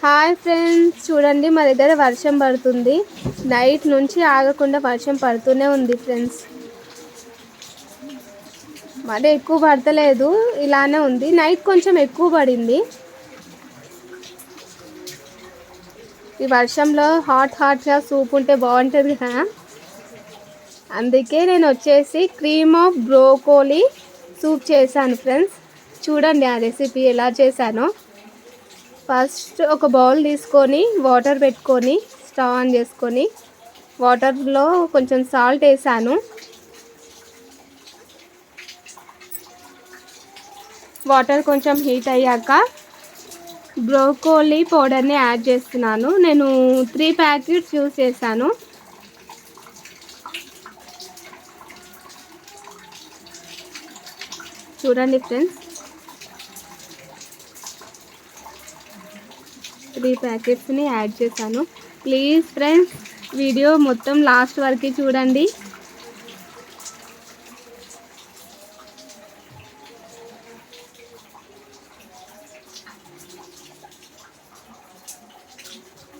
Hi friends, చూడండి మా దగ్గర వర్షం పడుతుంది. నైట్ నుంచి ఆగకుండా వర్షం పడుతూనే ఉంది ఫ్రెండ్స్. మరి ఎక్కువ పడతలేదు, ఇలానే ఉంది. నైట్ కొంచెం ఎక్కువ పడింది. ఈ వర్షంలో హాట్గా సూప్ ఉంటే బాగుంటుంది కదా. అందుకే నేను వచ్చేసి క్రీమ్ ఆఫ్ బ్రోకోలీ సూప్ చేశాను ఫ్రెండ్స్. చూడండి ఆ రెసిపీ ఎలా చేశానో. ఫస్ట్ ఒక బౌల్ తీసుకొని వాటర్ పెట్టుకొని స్టవ్ ఆన్ చేసుకొని వాటర్లో కొంచెం సాల్ట్ వేసాను. వాటర్ కొంచెం హీట్ అయ్యాక బ్రోకోలీ పౌడర్ని యాడ్ చేస్తున్నాను. నేను 3 ప్యాకెట్స్ యూస్ చేశాను. చూడండి ఫ్రెండ్స్, 3 ప్యాకెట్స్ని యాడ్ చేశాను. ప్లీజ్ ఫ్రెండ్స్, వీడియో మొత్తం లాస్ట్ వరకు చూడండి.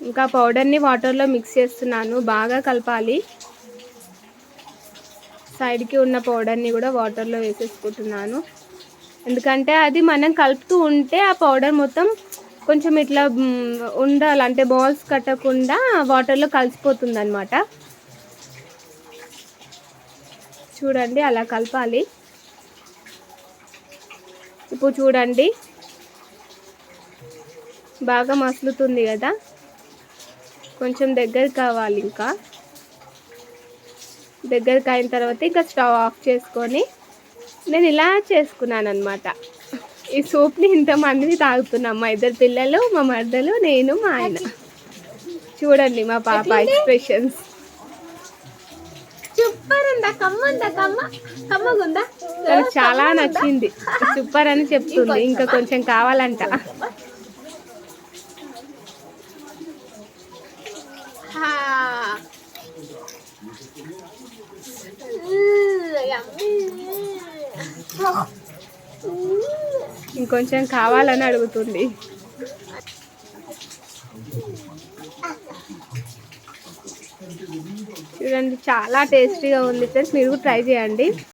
ఇంకా పౌడర్ని వాటర్లో మిక్స్ చేస్తున్నాను. బాగా కలపాలి. సైడ్కి ఉన్న పౌడర్ని కూడా వాటర్లో వేసేసుకుంటున్నాను. ఎందుకంటే అది మనం కలుపుతూ ఉంటే ఆ పౌడర్ మొత్తం కొంచెం ఇట్లా ఉండాలి, అంటే బాల్స్ కట్టకుండా వాటర్లో కలిసిపోతుంది అన్నమాట. చూడండి అలా కలపాలి. ఇప్పుడు చూడండి బాగా మసులుతుంది కదా. కొంచెం దగ్గరికి కావాలి. ఇంకా దగ్గరికి అయిన తర్వాత ఇంకా స్టవ్ ఆఫ్ చేసుకొని నేను ఇలా చేసుకున్నాను అనమాట. ఈ సూప్ని ఇంతమందిని తాగుతున్నాం. మా 2 పిల్లలు, మా మరదలు, నేను, మా ఆయన. చూడండి మా పాప ఎక్స్ప్రెషన్స్. సూపర్ ఉందా, కమ్మగుందా? తనకు చాలా నచ్చింది. సూపర్ అని చెప్తుంది. ఇంకా కొంచెం కావాలంట. ఇంకొంచెం కావాలని అడుగుతుంది. చూడండి చాలా టేస్టీగా ఉంది ఫ్రెండ్స్. మీరు ట్రై చేయండి.